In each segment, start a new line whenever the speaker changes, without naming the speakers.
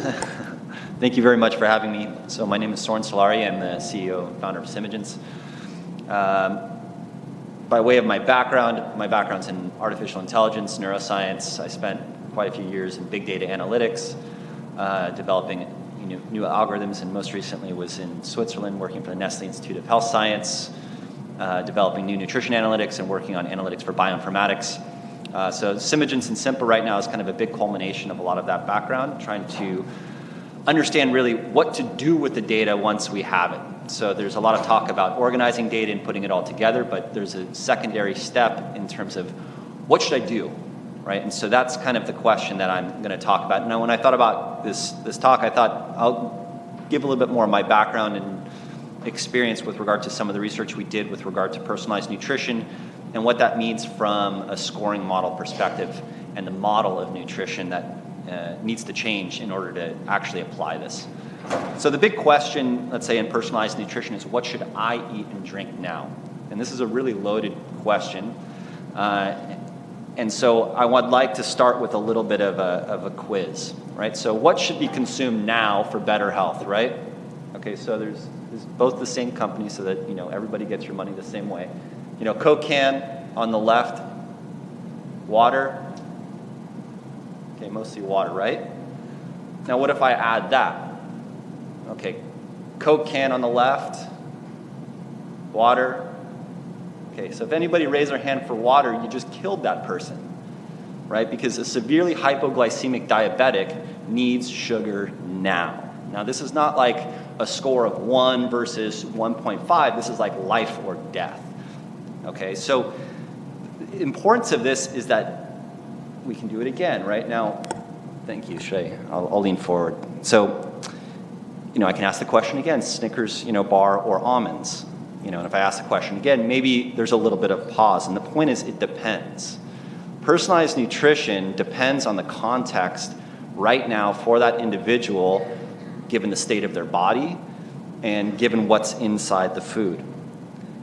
Thank you very much for having me. So my name is Soren Solari. I'm the CEO and founder of Simigence. By way of my background's in artificial intelligence, neuroscience. I spent quite a few years in big data analytics, developing new algorithms, and most recently was in Switzerland working for the Nestle Institute of Health Science, developing new nutrition analytics and working on analytics for bioinformatics. So Simigence and Simpa right now is kind of a big culmination of a lot of that background, trying to understand really what to do with the data once we have it. So there's a lot of talk about organizing data and putting it all together, but there's a secondary step in terms of what should I do, right? And so that's kind of the question that I'm going to talk about. Now, when I thought about this talk, I thought I'll give a little bit more of my background and experience with regard to some of the research we did with regard to personalized nutrition and what that means from a scoring model perspective and the model of nutrition that needs to change in order to actually apply this. So the big question, let's say in personalized nutrition, is what should I eat and drink now? And this is a really loaded question. And so I would like to start with a little bit of a quiz, right? So what should be consumed now for better health, right? Okay, so there's both the same company so that everybody gets your money the same way. Coke can on the left, water. Okay, mostly water, right? Now what if I add that? Okay, Coke can on the left, water. Okay, so if anybody raised their hand for water, you just killed that person, right? Because a severely hypoglycemic diabetic needs sugar now. Now this is not like a score of 1 versus 1.5. This is like life or death. Okay, so the importance of this is that we can do it again, right? Now, thank you, Shay. I'll lean forward. So, I can ask the question again, Snickers, bar or almonds? And if I ask the question again, maybe there's a little bit of pause. And the point is, it depends. Personalized nutrition depends on the context right now for that individual, given the state of their body and given what's inside the food.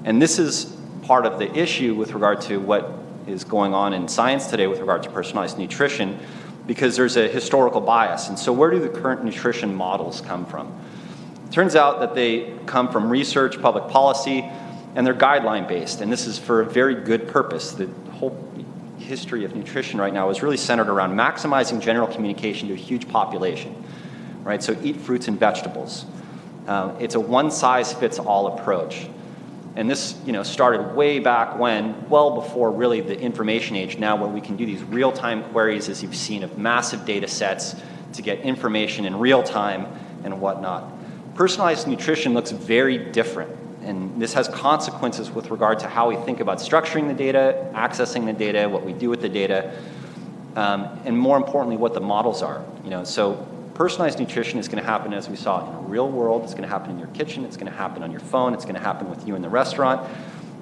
And this is part of the issue with regard to what is going on in science today with regard to personalized nutrition, because there's a historical bias. And so where do the current nutrition models come from? It turns out that they come from research, public policy, and they're guideline based. And this is for a very good purpose. The whole history of nutrition right now is really centered around maximizing general communication to a huge population, right? So eat fruits and vegetables. It's a one-size-fits-all approach. And this, started way back when, well before really the information age now, where we can do these real-time queries, as you've seen, of massive data sets to get information in real time and whatnot. Personalized nutrition looks very different, and this has consequences with regard to how we think about structuring the data, accessing the data, what we do with the data, and more importantly, what the models are. So personalized nutrition is going to happen, as we saw, in the real world. It's going to happen in your kitchen. It's going to happen on your phone. It's going to happen with you in the restaurant.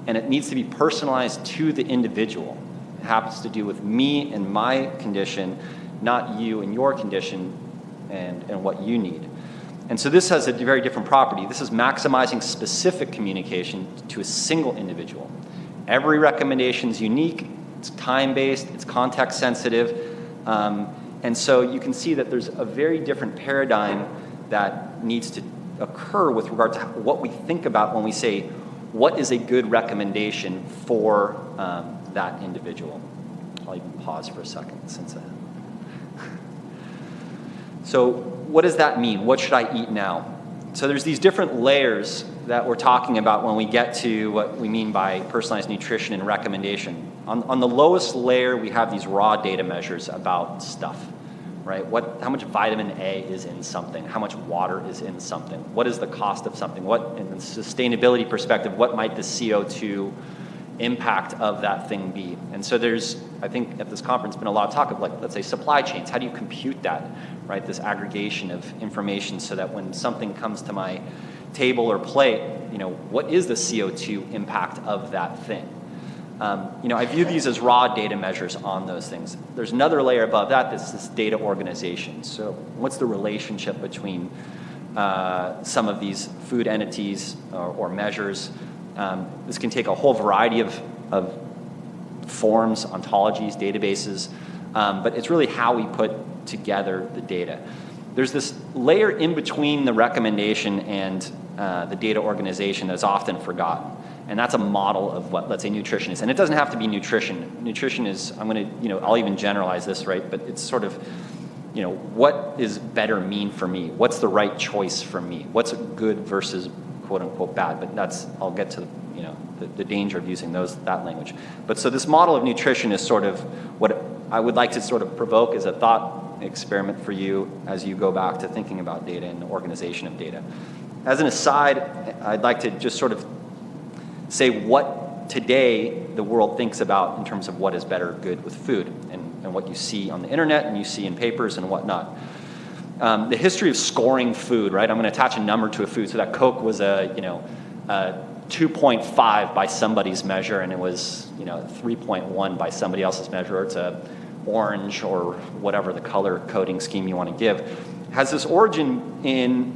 And it needs to be personalized to the individual. It happens to do with me and my condition, not you and your condition and what you need. And so this has a very different property. This is maximizing specific communication to a single individual. Every recommendation is unique. It's time-based. It's context-sensitive. And so you can see that there's a very different paradigm that needs to occur with regard to what we think about when we say, what is a good recommendation for that individual? I'll even pause for a second So what does that mean? What should I eat now? So there's these different layers that we're talking about when we get to what we mean by personalized nutrition and recommendation. On the lowest layer, we have these raw data measures about stuff, right? How much vitamin A is in something? How much water is in something? What is the cost of something? What, in the sustainability perspective, what might the CO2 impact of that thing be? And so there's, I think at this conference, been a lot of talk of, like, let's say supply chains. How do you compute that, right? This aggregation of information so that when something comes to my table or plate, what is the CO2 impact of that thing? I view these as raw data measures on those things. There's another layer above that that's this data organization. So what's the relationship between some of these food entities or measures? This can take a whole variety of forms, ontologies, databases, but it's really how we put together the data. there's this layer in between the recommendation and the data organization that's often forgotten. And that's a model of what, let's say, nutrition is. And it doesn't have to be nutrition. Nutrition is, I'll even generalize this, right? But it's sort of, what does better mean for me? What's the right choice for me? What's good versus quote unquote bad? But I'll get to, the danger of using that language. But so this model of nutrition is sort of what I would like to sort of provoke as a thought experiment for you as you go back to thinking about data and the organization of data. As an aside, I'd like to just sort of say what today the world thinks about in terms of what is better good with food and what you see on the internet and you see in papers and whatnot. The history of scoring food, right? I'm going to attach a number to a food. So that Coke was a 2.5 by somebody's measure, and it was 3.1 by somebody else's measure. Or it's a orange or whatever the color coding scheme you want to give. Has this origin in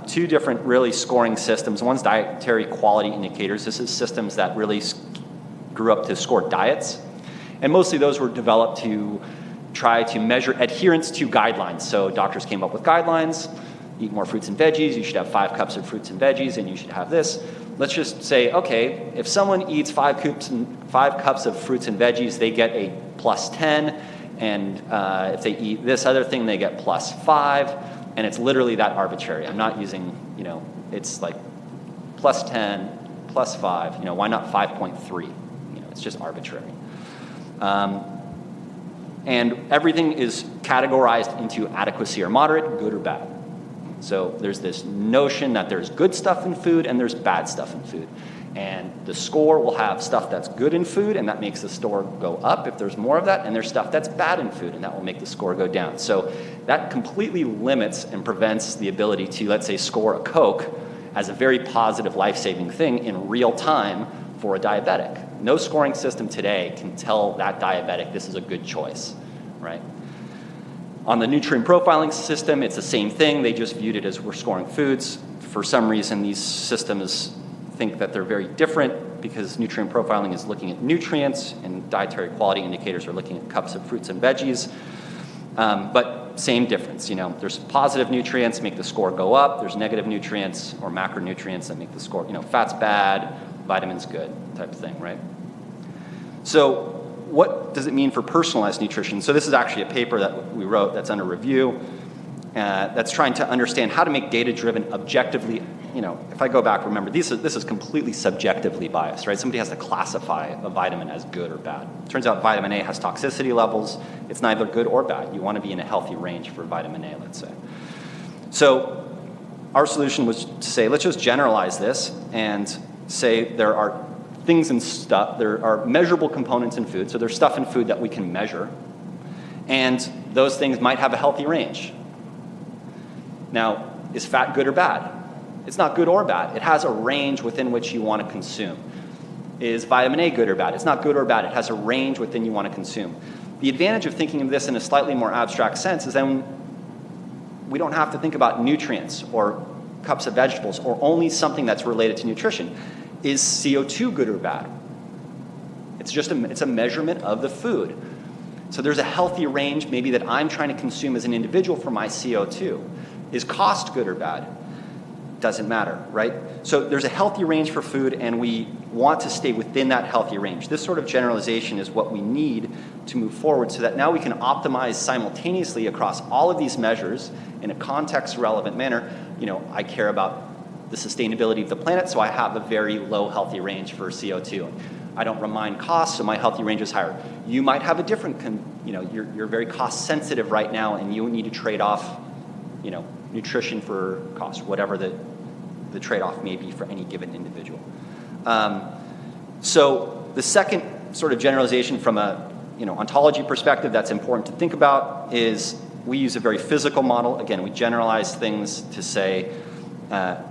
two different really scoring systems. One's dietary quality indicators. This is systems that really grew up to score diets. And mostly those were developed to try to measure adherence to guidelines. So doctors came up with guidelines: eat more fruits and veggies, you should have 5 cups of fruits and veggies, and you should have this. Let's just say, okay, if someone eats 5 cups of fruits and veggies, they get a +10. And if they eat this other thing, they get +5, and it's literally that arbitrary. I'm not using, it's like +10, +5. Why not 5.3? It's just arbitrary. And everything is categorized into adequacy or moderate, good or bad. So there's this notion that there's good stuff in food and there's bad stuff in food. And the score will have stuff that's good in food, and that makes the score go up if there's more of that, and there's stuff that's bad in food, and that will make the score go down. So that completely limits and prevents the ability to, let's say, score a Coke as a very positive, life-saving thing in real time for a diabetic. No scoring system today can tell that diabetic this is a good choice, right? On the nutrient profiling system, it's the same thing. They just viewed it as we're scoring foods. For some reason, these systems think that they're very different because nutrient profiling is looking at nutrients and dietary quality indicators are looking at cups of fruits and veggies. But same difference, there's positive nutrients make the score go up. There's negative nutrients or macronutrients that make the score, fat's bad, vitamins good type of thing, right? So what does it mean for personalized nutrition? So this is actually a paper that we wrote that's under review that's trying to understand how to make data-driven objectively. If I go back, remember, this is completely subjectively biased, right? Somebody has to classify a vitamin as good or bad. Turns out vitamin A has toxicity levels. It's neither good or bad. You want to be in a healthy range for vitamin A, let's say. So our solution was to say, let's just generalize this and say there are things and stuff, there are measurable components in food. So there's stuff in food that we can measure, and those things might have a healthy range. Now, is fat good or bad? It's not good or bad. It has a range within which you want to consume. Is vitamin A good or bad? It's not good or bad. It has a range within you want to consume. The advantage of thinking of this in a slightly more abstract sense is then we don't have to think about nutrients or cups of vegetables or only something that's related to nutrition. Is CO2 good or bad? It's a measurement of the food. So there's a healthy range maybe that I'm trying to consume as an individual for my CO2. Is cost good or bad? Doesn't matter, right? So there's a healthy range for food, and we want to stay within that healthy range. This sort of generalization is what we need to move forward so that now we can optimize simultaneously across all of these measures in a context-relevant manner. I care about the sustainability of the planet, so I have a very low healthy range for CO2. I don't mind cost, so my healthy range is higher. You might have a different, you're very cost-sensitive right now, and you need to trade off, nutrition for cost, whatever the trade-off may be for any given individual. So the second sort of generalization from a ontology perspective that's important to think about is we use a very physical model. Again, we generalize things to say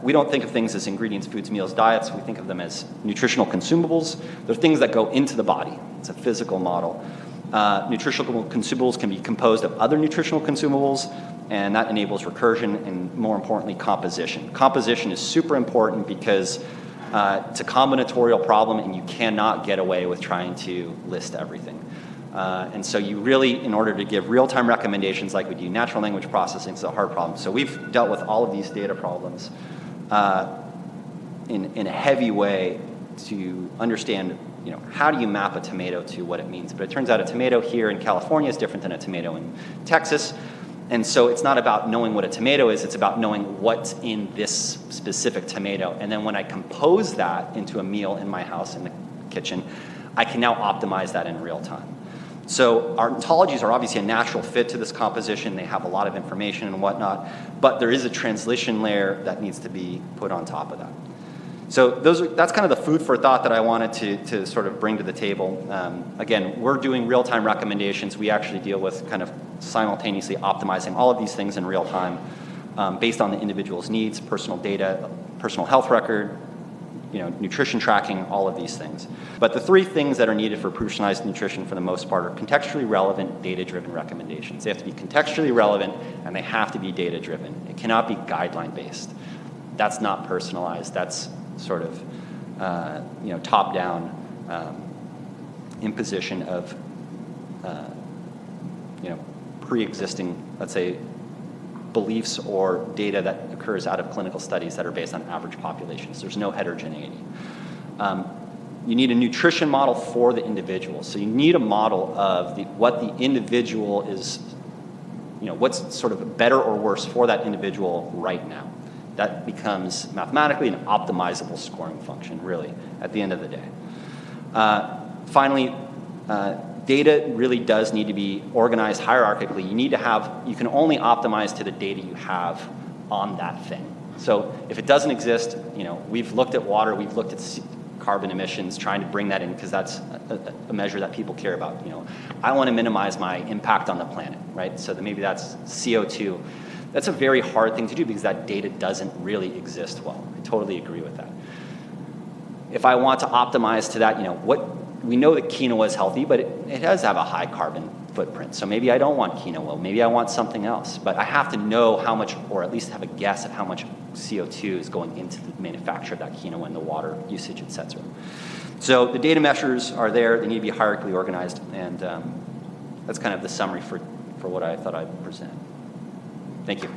we don't think of things as ingredients, foods, meals, diets. We think of them as nutritional consumables. They're things that go into the body. It's a physical model. Nutritional consumables can be composed of other nutritional consumables, and that enables recursion and, more importantly, composition. Composition is super important because it's a combinatorial problem, and you cannot get away with trying to list everything. And so you really, in order to give real-time recommendations like we do, natural language processing is a hard problem. So we've dealt with all of these data problems in a heavy way to understand, how do you map a tomato to what it means? But it turns out a tomato here in California is different than a tomato in Texas. And so it's not about knowing what a tomato is, it's about knowing what's in this specific tomato. And then when I compose that into a meal in my house, in the kitchen, I can now optimize that in real time. So our ontologies are obviously a natural fit to this composition. They have a lot of information and whatnot, but there is a translation layer that needs to be put on top of that. So that's kind of the food for thought that I wanted to sort of bring to the table. Again, we're doing real-time recommendations. We actually deal with kind of simultaneously optimizing all of these things in real time based on the individual's needs, personal data, personal health record, nutrition tracking, all of these things. But the three things that are needed for personalized nutrition for the most part are contextually relevant, data-driven recommendations. They have to be contextually relevant and they have to be data-driven. It cannot be guideline-based. That's not personalized. That's sort of top-down imposition of pre-existing, let's say, beliefs or data that occurs out of clinical studies that are based on average populations. There's no heterogeneity. You need a nutrition model for the individual. So you need a model of what the individual is, what's sort of better or worse for that individual right now. That becomes mathematically an optimizable scoring function, really, at the end of the day. Finally, data really does need to be organized hierarchically. You can only optimize to the data you have on that thing. So if it doesn't exist, we've looked at water, we've looked at carbon emissions, trying to bring that in because that's a measure that people care about. I want to minimize my impact on the planet, right? So maybe that's CO2. That's a very hard thing to do because that data doesn't really exist well. I totally agree with that. If I want to optimize to that, we know that quinoa is healthy, but it does have a high carbon footprint. So maybe I don't want quinoa. Maybe I want something else. But I have to know how much, or at least have a guess of how much CO2 is going into the manufacture of that quinoa and the water usage, et cetera. So the data measures are there. They need to be hierarchically organized. And that's kind of the summary for what I thought I'd present. Thank you.